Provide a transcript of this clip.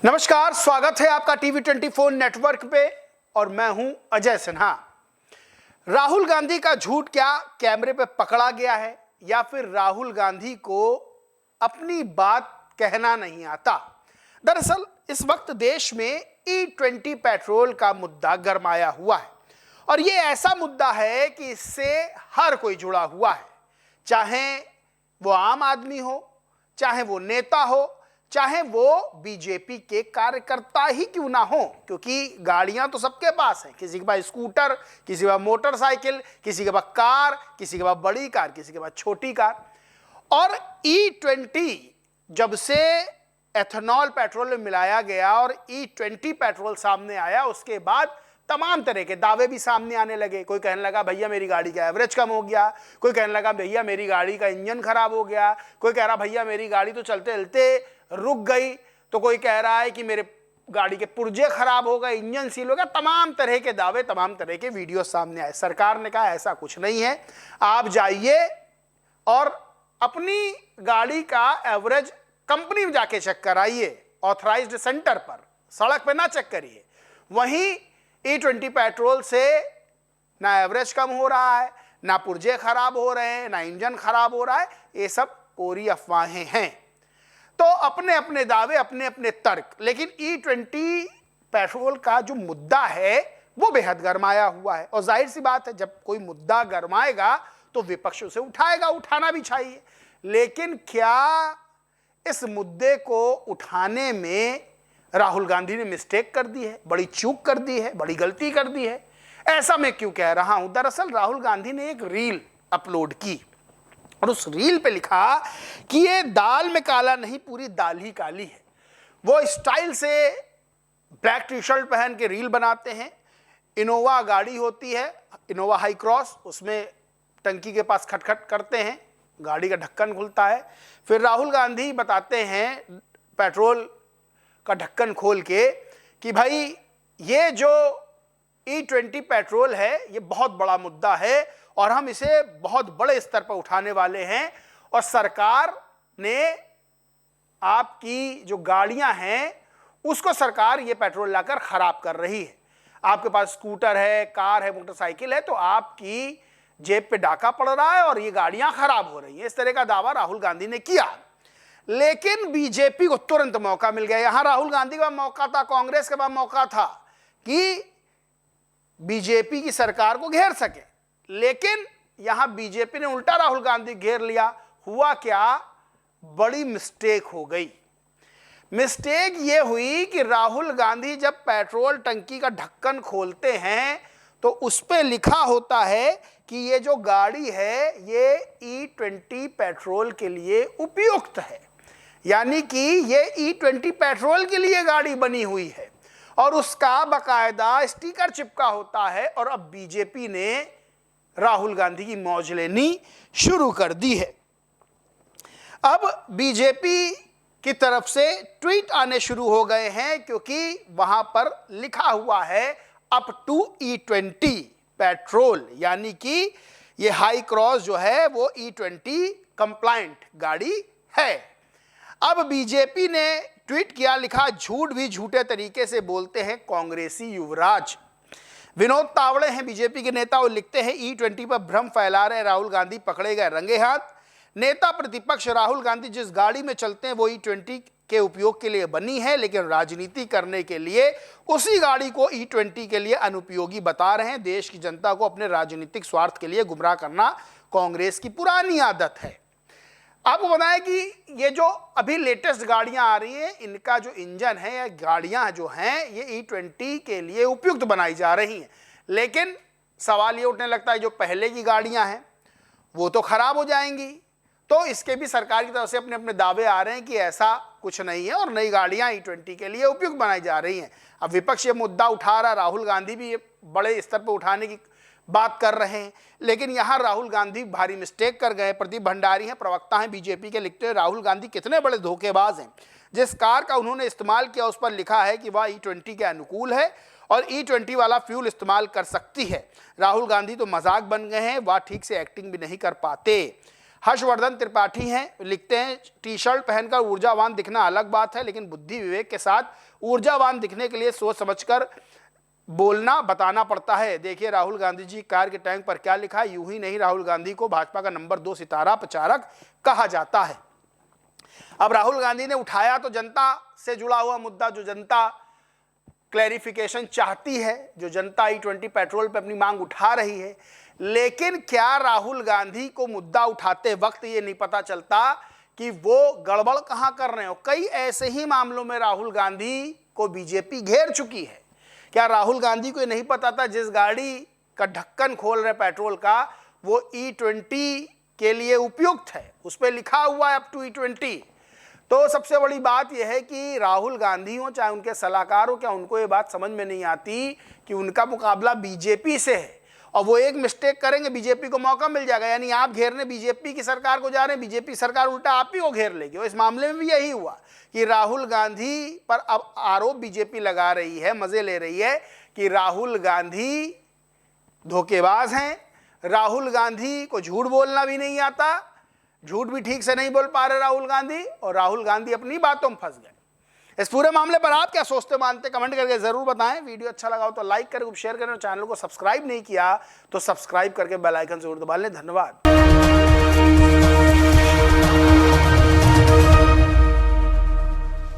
नमस्कार, स्वागत है आपका टीवी24 नेटवर्क पे और मैं हूं अजय सिन्हा। राहुल गांधी का झूठ क्या कैमरे पे पकड़ा गया है या फिर राहुल गांधी को अपनी बात कहना नहीं आता? दरअसल इस वक्त देश में E20 पेट्रोल का मुद्दा गरमाया हुआ है और ये ऐसा मुद्दा है कि इससे हर कोई जुड़ा हुआ है, चाहे वो आम आदमी हो, चाहे वो नेता हो, चाहे वो बीजेपी के कार्यकर्ता ही क्यों ना हो, क्योंकि गाड़ियां तो सबके पास हैं। किसी के पास स्कूटर, किसी के पास मोटरसाइकिल, किसी के पास कार, किसी के पास बड़ी कार, किसी के पास छोटी कार। और E20 जब से एथेनॉल पेट्रोल में मिलाया गया और E20 पेट्रोल सामने आया, उसके बाद तमाम तरह के दावे भी सामने आने लगे। कोई कहने लगा भैया मेरी गाड़ी का एवरेज कम हो गया, कोई कहने लगा भैया मेरी गाड़ी का इंजन खराब हो गया, कोई कह रहा भैया मेरी गाड़ी तो चलते चलते रुक गई, तो कोई कह रहा है कि मेरे गाड़ी के पुर्जे खराब हो गए, इंजन सील हो गया। तमाम तरह के दावे, तमाम तरह के वीडियो सामने आए। सरकार ने कहा ऐसा कुछ नहीं है, आप जाइए और अपनी गाड़ी का एवरेज कंपनी में जाके चेक कराइए, ऑथराइज्ड सेंटर पर, सड़क पे ना चेक करिए। वहीं E20 पेट्रोल से ना एवरेज कम हो रहा है, ना पुर्जे खराब हो रहे हैं, ना इंजन खराब हो रहा है। ये सब कोरी अफवाहें हैं। तो अपने अपने दावे, अपने अपने तर्क, लेकिन E20 पेट्रोल का जो मुद्दा है वो बेहद गरमाया हुआ है। और जाहिर सी बात है, जब कोई मुद्दा गरमाएगा तो विपक्ष उसे उठाएगा, उठाना भी चाहिए। लेकिन क्या इस मुद्दे को उठाने में राहुल गांधी ने मिस्टेक कर दी है, बड़ी चूक कर दी है, बड़ी गलती कर दी है? ऐसा मैं क्यों कह रहा हूं? दरअसल राहुल गांधी ने एक रील अपलोड की और उस रील पे लिखा कि ये दाल में काला नहीं, पूरी दाल ही काली है। वो स्टाइल से ब्लैक टी शर्ट पहन के रील बनाते हैं। इनोवा गाड़ी होती है, इनोवा हाई क्रॉस, उसमें टंकी के पास खटखट करते हैं, गाड़ी का ढक्कन खुलता है। फिर राहुल गांधी बताते हैं पेट्रोल का ढक्कन खोल के कि भाई ये जो E20 पेट्रोल है ये बहुत बड़ा मुद्दा है और हम इसे बहुत बड़े स्तर पर उठाने वाले हैं, और सरकार ने आपकी जो गाड़ियां हैं उसको सरकार ये पेट्रोल लाकर खराब कर रही है। आपके पास स्कूटर है, कार है, मोटरसाइकिल है, तो आपकी जेब पे डाका पड़ रहा है और ये गाड़ियां खराब हो रही हैं। इस तरह का दावा राहुल गांधी ने किया। लेकिन बीजेपी को तुरंत मौका मिल गया। यहां राहुल गांधी का मौका था, कांग्रेस के पास मौका था कि बीजेपी की सरकार को घेर सके, लेकिन यहां बीजेपी ने उल्टा राहुल गांधी घेर लिया। हुआ क्या? बड़ी मिस्टेक हो गई। मिस्टेक यह हुई कि राहुल गांधी जब पेट्रोल टंकी का ढक्कन खोलते हैं तो उस पे लिखा होता है कि ये जो गाड़ी है ये E20 पेट्रोल के लिए उपयुक्त है, यानी कि ये E20 पेट्रोल के लिए गाड़ी बनी हुई है और उसका बाकायदा स्टिकर चिपका होता है। और अब बीजेपी ने राहुल गांधी की मौज लेनी शुरू कर दी है। अब बीजेपी की तरफ से ट्वीट आने शुरू हो गए हैं, क्योंकि वहां पर लिखा हुआ है अप टू E20 पेट्रोल, यानी कि ये हाई क्रॉस जो है वो E20 कंप्लायंट गाड़ी है। अब बीजेपी ने ट्वीट किया, लिखा झूठ भी झूठे तरीके से बोलते हैं कांग्रेसी युवराज। विनोद तावड़े हैं बीजेपी के नेता और लिखते हैं E20 पर भ्रम फैला रहे राहुल गांधी पकड़े गए रंगे हाथ। नेता प्रतिपक्ष राहुल गांधी जिस गाड़ी में चलते हैं वो E20 के उपयोग के लिए बनी है, लेकिन राजनीति करने के लिए उसी गाड़ी को E20 के लिए अनुपयोगी बता रहे हैं। देश की जनता को अपने राजनीतिक स्वार्थ के लिए गुमराह करना कांग्रेस की पुरानी आदत है। आपको बताएं कि ये जो अभी लेटेस्ट गाड़ियां आ रही हैं, इनका जो इंजन है या गाड़ियां जो हैं ये E20 के लिए उपयुक्त बनाई जा रही हैं, लेकिन सवाल ये उठने लगता है जो पहले की गाड़ियां हैं वो तो खराब हो जाएंगी। तो इसके भी सरकार की तरफ से अपने अपने दावे आ रहे हैं कि ऐसा कुछ नहीं है और नई गाड़ियां E20 के लिए उपयुक्त बनाई जा रही हैं। अब विपक्ष ये मुद्दा उठा रहा, राहुल गांधी भी ये बड़े स्तर पर उठाने की बात कर रहे हैं, लेकिन यहां राहुल गांधी भारी मिस्टेक कर गए। प्रदीप भंडारी हैं, प्रवक्ता हैं बीजेपी के, लिखते हैं राहुल गांधी कितने बड़े धोखेबाज हैं। जिस कार का उन्होंने इस्तेमाल किया उस पर लिखा है कि वह E20 के अनुकूल है और E20 वाला फ्यूल इस्तेमाल कर सकती है। राहुल गांधी तो मजाक बन गए हैं, वह ठीक से एक्टिंग भी नहीं कर पाते। हर्षवर्धन त्रिपाठी हैं, लिखते हैं टी शर्ट पहनकर ऊर्जावान दिखना अलग बात है, लेकिन बुद्धि विवेक के साथ ऊर्जावान दिखने के लिए सोच समझकर बोलना बताना पड़ता है। देखिए राहुल गांधी जी कार के टैंक पर क्या लिखा है। यूं ही नहीं, राहुल गांधी को भाजपा का नंबर 2 सितारा प्रचारक कहा जाता है। अब राहुल गांधी ने उठाया तो जनता से जुड़ा हुआ मुद्दा, जो जनता क्लैरिफिकेशन चाहती है, जो जनता E20 पेट्रोल पे अपनी मांग उठा रही है। लेकिन क्या राहुल गांधी को मुद्दा उठाते वक्त ये नहीं पता चलता कि वो गड़बड़ कहां कर रहे हो। कई ऐसे ही मामलों में राहुल गांधी को बीजेपी घेर चुकी है। क्या राहुल गांधी को नहीं पता था जिस गाड़ी का ढक्कन खोल रहे पेट्रोल का वो E20 के लिए उपयुक्त है, उस पर लिखा हुआ है अप टू E20। तो सबसे बड़ी बात यह है कि राहुल गांधी हो चाहे उनके सलाहकार हो, क्या उनको ये बात समझ में नहीं आती कि उनका मुकाबला बीजेपी से है और वो एक मिस्टेक करेंगे बीजेपी को मौका मिल जाएगा। यानी आप घेरने बीजेपी की सरकार को जा रहे हैं, बीजेपी सरकार उल्टा आप ही को घेर लेगी। और इस मामले में भी यही हुआ कि राहुल गांधी पर अब आरोप बीजेपी लगा रही है, मजे ले रही है कि राहुल गांधी धोखेबाज हैं, राहुल गांधी को झूठ बोलना भी नहीं आता, झूठ भी ठीक से नहीं बोल पा रहे राहुल गांधी, और राहुल गांधी अपनी बातों में फंस गए। इस पूरे मामले पर आप क्या सोचते मानते कमेंट करके जरूर बताएं। वीडियो अच्छा लगा हो तो लाइक करें, शेयर करें, और चैनल को सब्सक्राइब नहीं किया तो सब्सक्राइब करके बेल आइकन जरूर दबा लें। धन्यवाद।